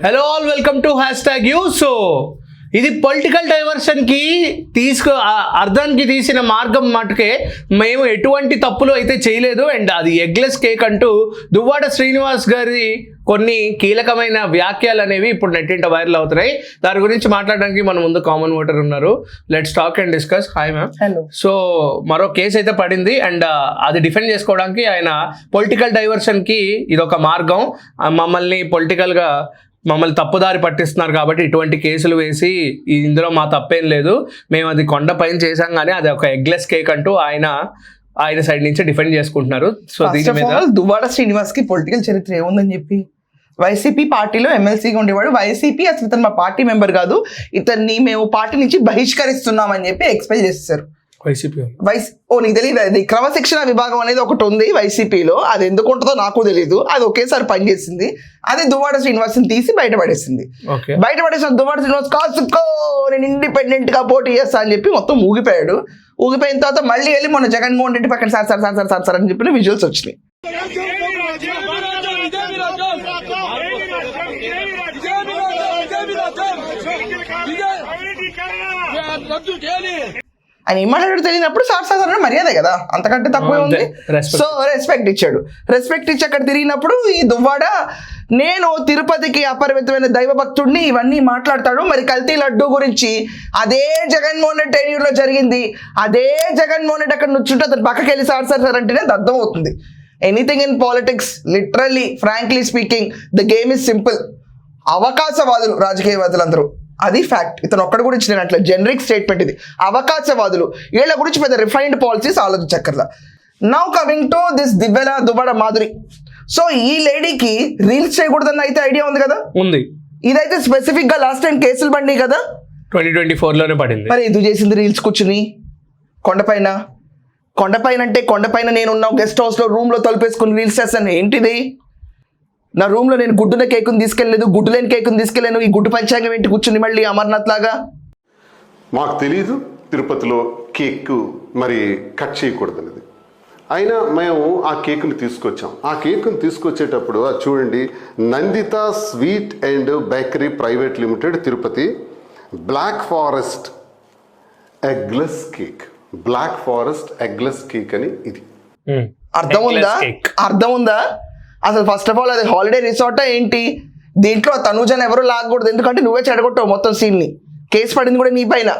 Hello all welcome to #you. So ఇది political డైవర్షన్కి అర్థానికి తీసిన మార్గం మటుకే మేము ఎటువంటి తప్పులు అయితే చేయలేదు. అండ్ అది ఎగ్లెస్ కేక్ అంటూ దువ్వాడ శ్రీనివాస్ గారి కొన్ని కీలకమైన వ్యాఖ్యలు అనేవి ఇప్పుడు నెట్టింట వైరల్ అవుతున్నాయి. దాని గురించి మాట్లాడడానికి మన ముందు కామన్ ఓటర్ ఉన్నారు. Let's talk and discuss. Hi ma'am. Hello. So మరో కేసు అయితే పడింది అండ్ అది డిఫెండ్ చేసుకోవడానికి ఆయన పొలిటికల్ డైవర్షన్కి ఇదొక మార్గం, మమ్మల్ని తప్పుదారి పట్టిస్తున్నారు కాబట్టి ఇటువంటి కేసులు వేసి ఇందులో మా తప్పేం లేదు, మేము అది కొండపైన చేశాం కానీ అది ఒక ఎగ్లెస్ కేక్ అంటూ ఆయన సైడ్ నుంచి డిఫెండ్ చేసుకుంటున్నారు. సో దీని మీద దువ్వాడ శ్రీనివాస్ కి పొలిటికల్ చరిత్ర ఏముందని చెప్పి వైసీపీ పార్టీలో ఎమ్మెల్సీగా ఉండేవాడు. వైసీపీ అసలు ఇతను మా పార్టీ మెంబర్ కాదు, ఇతన్ని మేము పార్టీ నుంచి బహిష్కరిస్తున్నామని చెప్పి ఎక్స్పెల్ చేస్తారు. నీకు తెలియదు, అది క్రమశిక్షణ విభాగం అనేది ఒకటి ఉంది వైసీపీలో, అది ఎందుకు ఉంటుందో నాకు తెలియదు. అది ఒకేసారి పనిచేసింది, అది దువ్వాడ శ్రీనివాస్ని తీసి బయటపడేసింది. బయటపడేసిన దువ్వాడ శ్రీనివాస్ కాసుకో నేను ఇండిపెండెంట్ గా పోటీ చేస్తా అని చెప్పి మొత్తం ఊగిపోయాడు. ఊగిపోయిన తర్వాత మళ్ళీ వెళ్ళి మొన్న జగన్మోహన్ రెడ్డి పక్కన సార్ అని చెప్పిన విజువల్స్ వచ్చినాయి. ఆయన ఏమాట్లాడు తెలియనప్పుడు సార్ మర్యాద కదా, అంతకంటే తక్కువే ఉంది. సో రెస్పెక్ట్ ఇచ్చాడు. రెస్పెక్ట్ ఇచ్చి అక్కడ తిరిగినప్పుడు ఈ దువ్వాడ నేను తిరుపతికి అపరిమితమైన దైవ భక్తుడిని ఇవన్నీ మాట్లాడతాడు. మరి కల్తీ లడ్డు గురించి అదే జగన్మోహన్ రెడ్డి టెన్యూర్లో జరిగింది, అదే జగన్మోహన్ రెడ్డి అక్కడ నుంచుంటే అతను పక్కకి వెళ్ళి సార్ అంటేనే అది అర్థం అవుతుంది. Anything in politics literally frankly speaking the game is simple. అవకాశవాదులు రాజకీయవాదులందరూ, అది ఫ్యాక్ట్. ఇతను ఒక్కడి గురించి నేను అట్లా జనరిక్ స్టేట్మెంట్ ఇది. అవకాశవాదులు వీళ్ళ గురించి పెద్ద రిఫైన్డ్ పాలసీస్ ఆలోచించక్కర్లా. Now coming to this Duvvada Madhuri. So ఈ లేడీకి రీల్స్ చేయకూడదన్న అయితే ఐడియా ఉంది కదా, ఉంది. ఇదైతే స్పెసిఫిక్ గా లాస్ట్ టైం కేసులు పడినాయి కదా, 2024లోనే పడింది. మరి ఇది చేసింది రీల్స్ కూర్చుని కొండపైన అంటే కొండపైన నేనున్న గెస్ట్ హౌస్ లో రూమ్ లో తలుపేసుకుని రీల్స్ చేస్తాను. ఏంటిది? నా రూమ్ లో నేను గుడ్డున కేకుని తీసుకెళ్ళలేదు, గుడ్డు లేని కేకుని తీసుకెళ్ళాను. ఈ గుడ్డు పంచాంగం ఏంటి కూర్చుని మళ్ళీ అమర్నాథ్ లాగా? మాకు తెలీదు తిరుపతిలో కేక్ మరి కట్ చేయకూడదనేది. అయినా మేము ఆ కేకుని తీసుకొచ్చాం. ఆ కేకుని తీసుకొచ్చేటప్పుడు అది చూడండి, Nanditha sweet and bakery private limited Tirupati black forest eggless cake అని. ఇది అర్థం ఉందా? అసలు ఫస్ట్ ఆఫ్ ఆల్ అది హాలిడే రిసార్టా ఏంటి? దీంట్లో తనుజని ఎవరు లాగకూడదు, ఎందుకంటే నువ్వే చెడగొట్టావు మొత్తం సీన్ని. కేసు పడింది కూడా నీ పైన.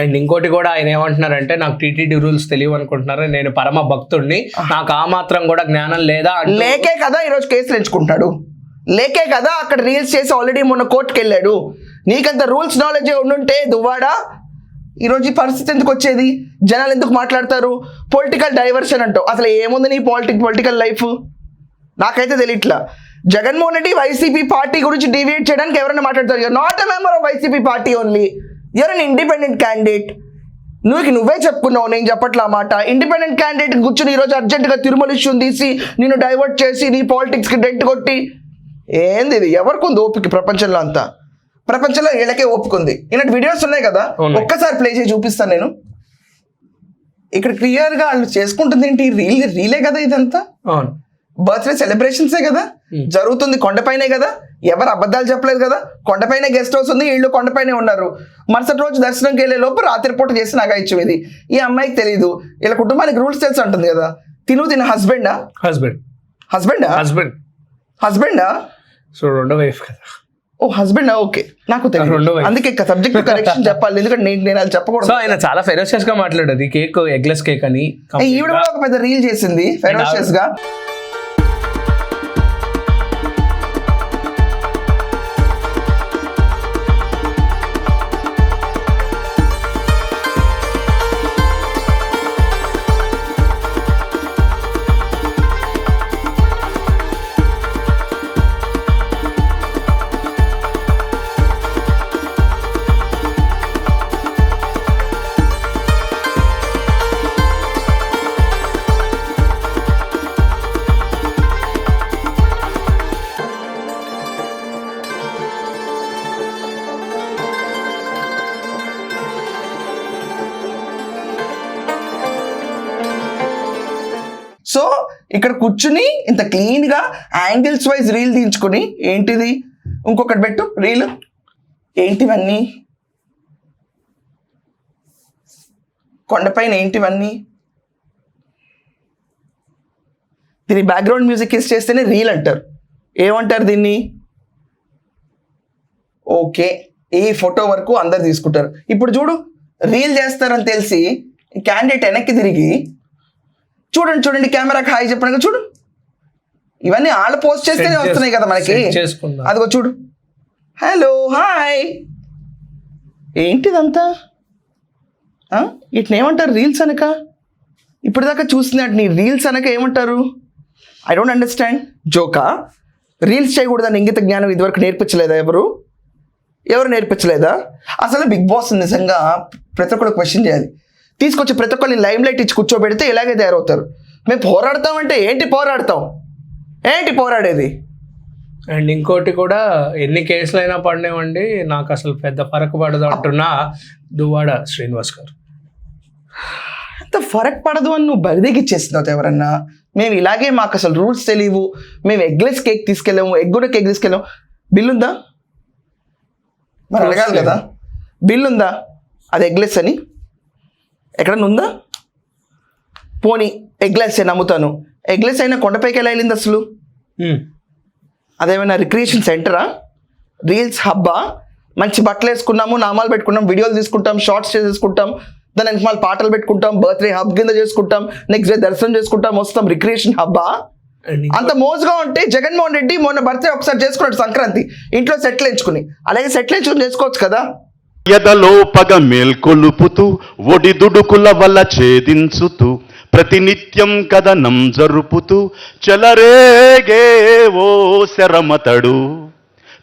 అండ్ ఇంకోటి కూడా ఆయన ఏమంటున్నారంటే నాకు టీటీడీ రూల్స్ తెలియవు అనుకుంటున్నారు, నేను పరమ భక్తుడిని, నాకు ఆ మాత్రం కూడా జ్ఞానం లేదా? లేకే కదా ఈరోజు కేసులు ఎంచుకుంటాడు, లేకే కదా అక్కడ రీల్స్ చేసి ఆల్రెడీ మొన్న కోర్టుకు వెళ్ళాడు. నీకంత రూల్స్ నాలెడ్జ్ ఉండుంటే దువ్వాడా ఈరోజు ఈ పరిస్థితి ఎందుకు వచ్చేది? జనాలు ఎందుకు మాట్లాడతారు? పొలిటికల్ డైవర్షన్ అంటావు, అసలు ఏముంది నీ పొలిటికల్ లైఫ్? నాకైతే తెలియట్లా. జగన్మోహన్ రెడ్డి వైసీపీ పార్టీ గురించి డివేట్ చేయడానికి ఎవరైనా మాట్లాడతారు. You're not a member of YCP party only, you're an independent candidate. నువ్వే చెప్పుకున్నావు, నేను చెప్పట్లా మాట. ఇండిపెండెంట్ క్యాండిడేట్ కూర్చొని ఈరోజు అర్జెంటుగా తిరుమల ఇష్యూని తీసి నిన్ను డైవర్ట్ చేసి నీ పాలిటిక్స్కి డెంట్ కొట్టి ఏంది ఇది? ఎవరికి ఉంది ఓపిక? ప్రపంచంలో అంతా, ప్రపంచంలో వీళ్ళకే ఓపుకుంది. ఇలాంటి వీడియోస్ ఉన్నాయి కదా, ఒక్కసారి ప్లే చేసి చూపిస్తాను నేను. ఇక్కడ క్లియర్గా వాళ్ళు చేసుకుంటుంది ఏంటి? రీలే కదా ఇదంతా, బర్త్డే సెలబ్రేషన్సే కదా జరుగుతుంది, కొండపైనే కదా, ఎవరు అబద్ధాలు చెప్పలేదు కదా. కొండపైనే గెస్ట్ హౌస్ ఉంది, వీళ్ళు కొండపైనే ఉన్నారు. మరుసటి రోజు దర్శనంకి వెళ్ళే లోపు రాత్రిపూట చేసి నాగా ఇచ్చేది. ఈ అమ్మాయికి తెలీదు, వీళ్ళ కుటుంబానికి రూల్స్ తెలిసి ఉంటుంది కదా. తిన హస్బెండా సో రెండో వైఫ్ కదా. ఓ హస్బెండా, ఓకే. నాకు తెలియదు, అందుకే సబ్జెక్ట్ కరెక్షన్ చెప్పాలి, ఎందుకంటే నేను అది చెప్పకూడదు. ఆయన చాలా ఫెరోషియస్ గా మాట్లాడేది, కేక్ ఎగ్లెస్ కేక్ అని. ఈవిడ కూడా ఒక పెద్ద రీల్ చేసింది ఫెరోషియస్ గా. సో ఇక్కడ కూర్చుని ఇంత క్లీన్గా యాంగిల్స్ వైజ్ రీల్ తీయించుకొని ఏంటిది ఇంకొకటి పెట్టు రీల్. ఏంటివన్నీ? కొండపైన ఏంటివన్నీ? దీని బ్యాక్గ్రౌండ్ మ్యూజిక్ యూస్ చేస్తేనే రీల్ అంటారు. ఏమంటారు దీన్ని? ఓకే, ఈ ఫోటో వరకు అందరు తీసుకుంటారు. ఇప్పుడు చూడు, రీల్ చేస్తారని తెలిసి క్యాండిడేట్ వెనక్కి తిరిగి చూడండి కెమెరాకి హాయ్ చెప్పడానికి చూడు. ఇవన్నీ వాళ్ళు పోస్ట్ చేస్తేనే వస్తున్నాయి కదా మనకి. అదిగో చూడు, హలో హాయ్. ఏంటిదంతా? వీటిని ఏమంటారు? రీల్స్ అనక. ఇప్పటిదాకా చూస్తున్నట్టు నీ రీల్స్ అనక ఏమంటారు? I don't understand. జోకా? రీల్స్ చేయకూడదని ఇంగిత జ్ఞానం ఇదివరకు నేర్పించలేదా? ఎవరు నేర్పించలేదా? అసలు బిగ్ బాస్ నిజంగా ప్రతి ఒక్కరు క్వశ్చన్ చేయాలి. తీసుకొచ్చి ప్రతి ఒక్కరిని లైమ్ లైట్ ఇచ్చి కూర్చోబెడితే ఇలాగే తయారవుతారు. మేము పోరాడతామంటే ఏంటి పోరాడేది? అండ్ ఇంకోటి కూడా, ఎన్ని కేసులైనా పడినామండి, నాకు అసలు పెద్ద ఫరక్ పడదు అంటున్నా దువ్వాడ శ్రీనివాస్ గారు. అంత ఫరక్ పడదు అని నువ్వు బరిదికి ఇచ్చేస్తున్నావు ఎవరన్నా. మేము ఇలాగే, మాకు అసలు రూల్స్ తెలియవు, మేము ఎగ్లెస్ కేక్ తీసుకెళ్ళాము, ఎగ్గుడ కేక్ తీసుకెళ్ళాము. బిల్ ఉందా? మరి అడగాలి కదా, బిల్ ఉందా అది ఎగ్లెస్ అని? ఎక్కడన్నా ఉందా? పోనీ ఎగ్లెస్ నమ్ముతాను, ఎగ్లెస్ అయినా కొండపైకి ఎలా వెళ్ళింది అసలు? అదేమైనా రిక్రియేషన్ సెంటరా? రీల్స్ హబ్బా? మంచి బట్టలు వేసుకున్నాము, నామాలు పెట్టుకున్నాం, వీడియోలు తీసుకుంటాం, షార్ట్స్ చేసేసుకుంటాం, దాని వెనక పాటలు పెట్టుకుంటాం, బర్త్డే హబ్ కింద చేసుకుంటాం, నెక్స్ట్ డే దర్శనం చేసుకుంటాం, వస్తాం. రిక్రియేషన్ హబ్బా? అంత మోజుగా ఉంటే జగన్మోహన్ రెడ్డి మొన్న బర్త్డే ఒకసారి చేసుకున్నాడు సంక్రాంతి, ఇంట్లో సెటిల్ ఎంచుకుని. అలాగే సెటిల్ ఎంచుకుని చేసుకోవచ్చు కదా. ఎదలో పగ మేల్కొలుపుతూ ఒడిదుడుకుల వల్ల ఛేదించుతూ ప్రతినిత్యం కథనం జరుపుతూ చెలరేగే ఓ శరమతడు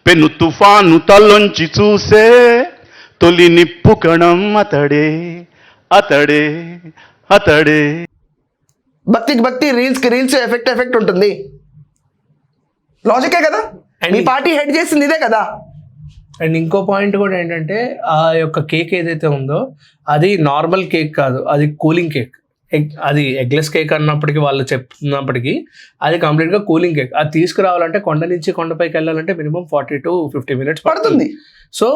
పెను తుఫాను తలొంచి చూసే తొలి నిప్పు కణం అతడే. భక్తికి భక్తి, రీల్స్ కి రీల్స్, ఎఫెక్ట్ ఉంటుంది. లాజికే కదా. మీ పార్టీ హెడ్ చేసింది ఇదే కదా. అండ్ ఇంకో పాయింట్ కూడా ఏంటంటే, ఆ యొక్క కేక్ ఏదైతే ఉందో అది నార్మల్ కేక్ కాదు, అది కూలింగ్ కేక్. అది ఎగ్లెస్ కేక్ అన్నప్పటికీ వాళ్ళు చెప్తున్నప్పటికీ అది కంప్లీట్గా కూలింగ్ కేక్. అది తీసుకురావాలంటే కొండ నుంచి కొండపైకి వెళ్ళాలంటే మినిమం 40 to 50 minutes పడుతుంది. సో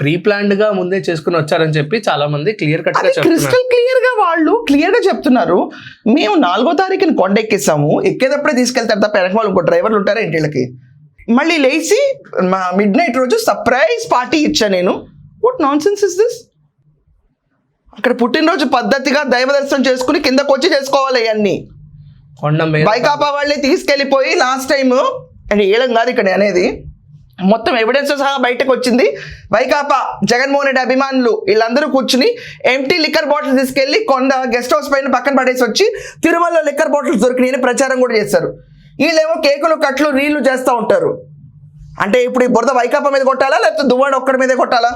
ప్రీ ప్లాన్డ్ గా ముందే చేసుకుని వచ్చారని చెప్పి చాలా మంది క్లియర్ కట్ గా క్రిస్టల్ క్లియర్ గా వాళ్ళు క్లియర్ గా చెప్తున్నారు. మేము 4వ తారీఖుని కొండ ఎక్కేసాము, ఎక్కేటప్పుడే తీసుకెళ్తారు తప్ప వెనక వాళ్ళు ఇంకో డ్రైవర్లు ఉంటారు ఇంటికి. మళ్ళీ లేచి మా మిడ్ నైట్ రోజు సర్ప్రైజ్ పార్టీ ఇచ్చా నేను. What non sense is this? అక్కడ పుట్టినరోజు పద్ధతిగా దైవ దర్శనం చేసుకుని కిందకు వచ్చి చేసుకోవాలి. అవన్నీ వైకాపా వాళ్ళే తీసుకెళ్ళిపోయి లాస్ట్ టైం, అండ్ ఏలం కాదు ఇక్కడ అనేది, మొత్తం ఎవిడెన్స్ సహా బయటకు వచ్చింది. వైకాపా జగన్మోహన్ రెడ్డి అభిమానులు వీళ్ళందరూ కూర్చుని ఎంటీ లిక్కర్ బాటిల్స్ తీసుకెళ్లి కొండ గెస్ట్ హౌస్ పైన పక్కన పడేసి వచ్చి తిరుమలలో లిక్కర్ బాటిల్స్ దొరికినాయని ప్రచారం కూడా చేస్తారు. వీళ్ళేమో కేకులు కట్లు రీళ్లు చేస్తూ ఉంటారు. అంటే ఇప్పుడు ఈ బురద వైకాపా మీద కొట్టాలా లేకపోతే దువ్వాడ ఒక్కడి మీదే కొట్టాలా?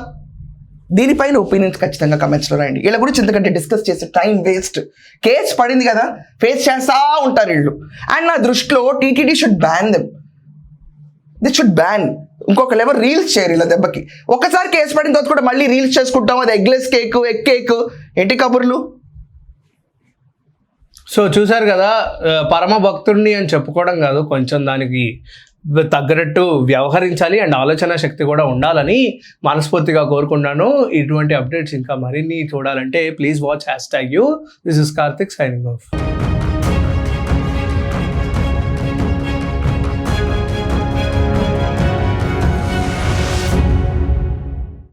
దీనిపైన ఒపీనియన్స్ ఖచ్చితంగా కమెంట్స్లో రాయండి. వీళ్ళ గురించి ఎందుకంటే డిస్కస్ చేసే టైం వేస్ట్. కేసు పడింది కదా, ఫేస్ చేస్తూ ఉంటారు వీళ్ళు. అండ్ నా దృష్టిలో TTD should ban them. This should ban. ఇంకొక లెవెల్ రీల్స్ చేయరు ఇలా దెబ్బకి. ఒకసారి కేసు పడిన తర్వాత కూడా మళ్ళీ రీల్స్ చేసుకుంటాం, అది ఎగ్లెస్ కేక్, ఎగ్ కేక్, ఏంటి కబుర్లు. సో చూసారు కదా, పరమ భక్తుడిని అని చెప్పుకోవడం కాదు, కొంచెం దానికి తగ్గట్టు వ్యవహరించాలి అండ్ ఆలోచన శక్తి కూడా ఉండాలని మనస్ఫూర్తిగా కోరుకున్నాను. ఇటువంటి అప్డేట్స్ ఇంకా మరిన్ని చూడాలంటే please watch #you. This is Karthik signing off.